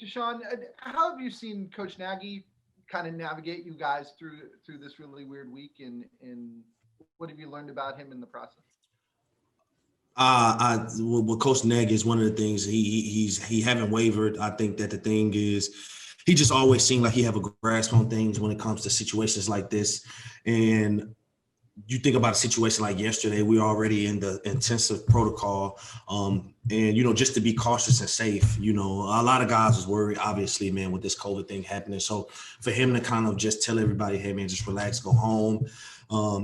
Tashaun, how have you seen Coach Nagy kind of navigate you guys through this really weird week, and what have you learned about him in the process? With Coach Neg is one of the things he haven't wavered. I think that the thing is he just always seemed like he have a grasp on things when it comes to situations like this. And you think about a situation like yesterday, we're already in the intensive protocol. And, just to be cautious and safe, a lot of guys was worried, obviously, man, with this COVID thing happening. So for him to kind of just tell everybody, hey, man, just relax, go home,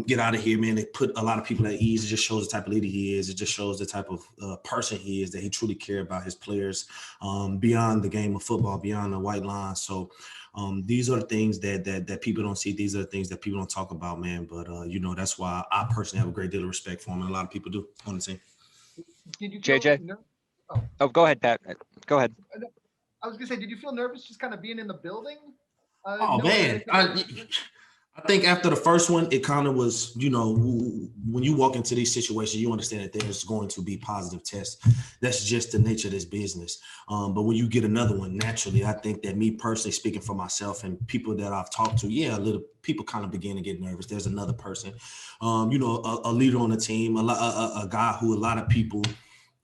get out of here, man. It put a lot of people at ease. It just shows the type of leader he is. It just shows the type of person he is, that he truly cares about his players beyond the game of football, beyond the white line. So these are the things that people don't see. These are the things that people don't talk about, man. But, that's why I personally have a great deal of respect for him, and a lot of people do on the team. Did you feel JJ? Oh, go ahead, Pat. Go ahead. I was going to say, did you feel nervous just kind of being in the building? Man. I think after the first one, it kind of was, when you walk into these situations, you understand that there's going to be positive tests. That's just the nature of this business. But when you get another one, naturally, I think that me personally, speaking for myself and people that I've talked to, people kind of begin to get nervous. There's another person, a leader on the team, a guy who a lot of people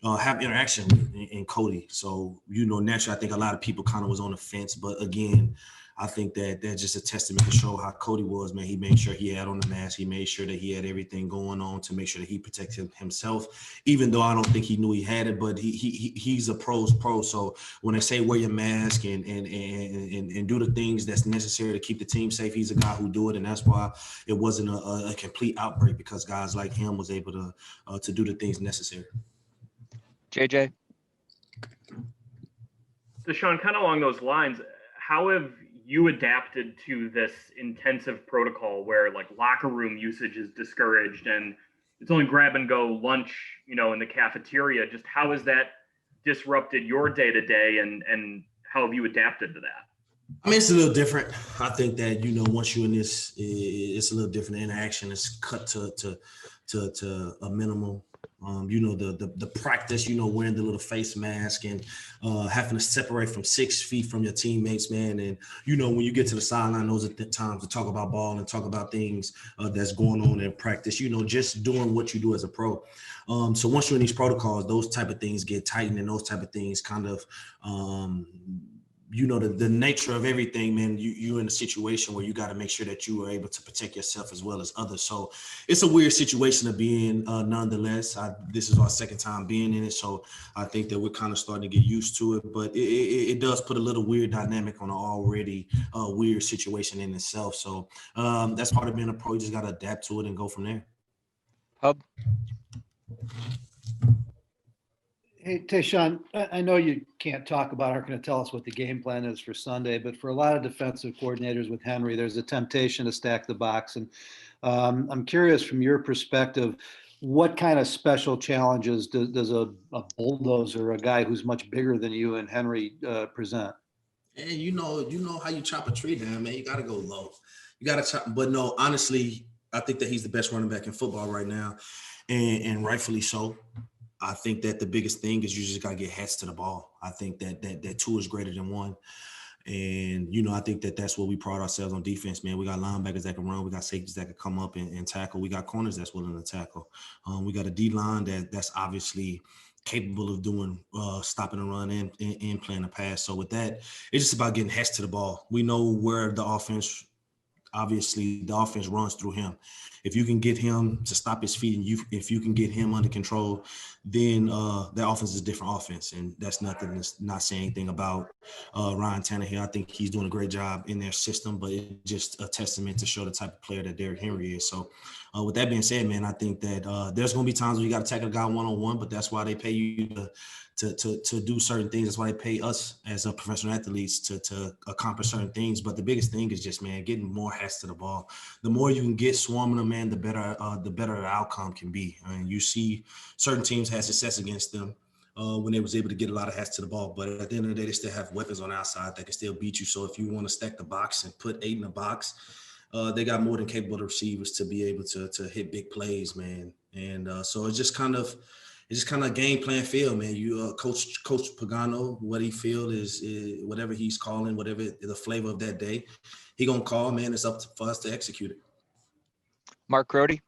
have interaction with in Cody. So, naturally, I think a lot of people kind of was on the fence. But again, I think that that's just a testament to show how Cody was, man. He made sure he had on the mask. He made sure that he had everything going on to make sure that he protected himself, even though I don't think he knew he had it, but he's a pro's pro. So when they say wear your mask and do the things that's necessary to keep the team safe, he's a guy who do it. And that's why it wasn't a complete outbreak, because guys like him was able to do the things necessary. JJ? Tashaun, kind of along those lines, how have you adapted to this intensive protocol where like locker room usage is discouraged and it's only grab and go lunch, in the cafeteria? Just how has that disrupted your day to day, and how have you adapted to that? I mean, it's a little different. I think that, once you're in this, it's a little different. The interaction is cut to a minimum. The practice, wearing the little face mask and having to separate from 6 feet from your teammates, man. And, when you get to the sideline, those are the times to talk about ball and talk about things that's going on in practice, just doing what you do as a pro. So once you're in these protocols, those type of things get tightened, and those type of things kind of the nature of everything, man. You're in a situation where you got to make sure that you are able to protect yourself as well as others. So it's a weird situation to be in, nonetheless. This is our second time being in it, so I think that we're kind of starting to get used to it. But it does put a little weird dynamic on an already weird situation in itself. So that's part of being a pro. You just got to adapt to it and go from there. Hub? Hey, Tashaun, I know you can't talk about, aren't going to tell us what the game plan is for Sunday, but for a lot of defensive coordinators with Henry, there's a temptation to stack the box. And I'm curious, from your perspective, what kind of special challenges does a bulldozer, a guy who's much bigger than you and Henry, present? And you know how you chop a tree down, man. You got to go low. You got to chop. But no, honestly, I think that he's the best running back in football right now, and rightfully so. I think that the biggest thing is you just got to get heads to the ball. I think that 2 is greater than 1. And, I think that that's what we pride ourselves on defense, man. We got linebackers that can run. We got safeties that can come up and tackle. We got corners that's willing to tackle. We got a D-line that's obviously capable of doing stopping the run and playing the pass. So with that, it's just about getting heads to the ball. We know where the offense runs through him. If you can get him to stop his feet, and if you can get him under control, then that offense is a different offense. And that's nothing. That's not saying anything about Ryan Tannehill. I think he's doing a great job in their system, but it's just a testament to show the type of player that Derrick Henry is. So with that being said, man, I think that there's going to be times where you got to tackle a guy one-on-one, but that's why they pay you to do certain things. That's why they pay us as a professional athletes to accomplish certain things. But the biggest thing is just, man, getting more heads to the ball. The more you can get swarming them, man, the better the outcome can be. I mean, you see certain teams had success against them when they was able to get a lot of heads to the ball. But at the end of the day, they still have weapons on the outside that can still beat you. So if you want to stack the box and put 8 in the box, they got more than capable receivers to be able to hit big plays, man. And so it's just kind of, it's just kind of game plan feel, man. You Coach Pagano, what he feel is whatever he's calling, whatever the flavor of that day, he gonna call, man. It's up for us to execute it. Mark Grody.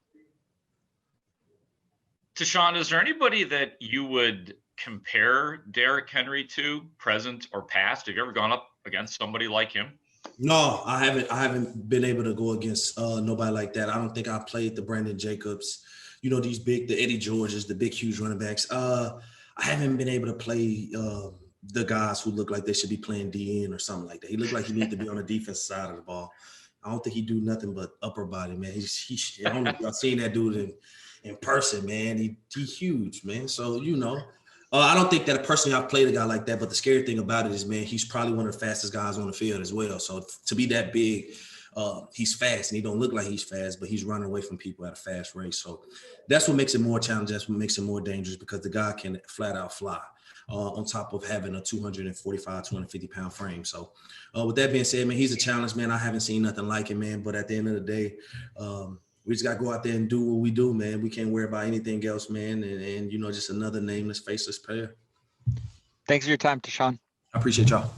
Tashaun, is there anybody that you would compare Derrick Henry to, present or past? Have you ever gone up against somebody like him? No, I haven't been able to go against nobody like that. I don't think I played the Brandon Jacobs, the Eddie Georges, the big, huge running backs. I haven't been able to play the guys who look like they should be playing DN or something like that. He looked like he needed to be on the defense side of the ball. I don't think he do nothing but upper body, man. I don't know if y'all seen that dude in person, man. He huge, man. So, I don't think that personally I've played a guy like that, but the scary thing about it is, man, he's probably one of the fastest guys on the field as well. So to be that big, he's fast, and he don't look like he's fast, but he's running away from people at a fast rate. So that's what makes it more challenging. That's what makes it more dangerous, because the guy can flat out fly on top of having a 245, 250-pound frame. So with that being said, man, he's a challenge, man. I haven't seen nothing like it, man. But at the end of the day, we just got to go out there and do what we do, man. We can't worry about anything else, man. And just another nameless, faceless player. Thanks for your time, Tashaun. I appreciate y'all.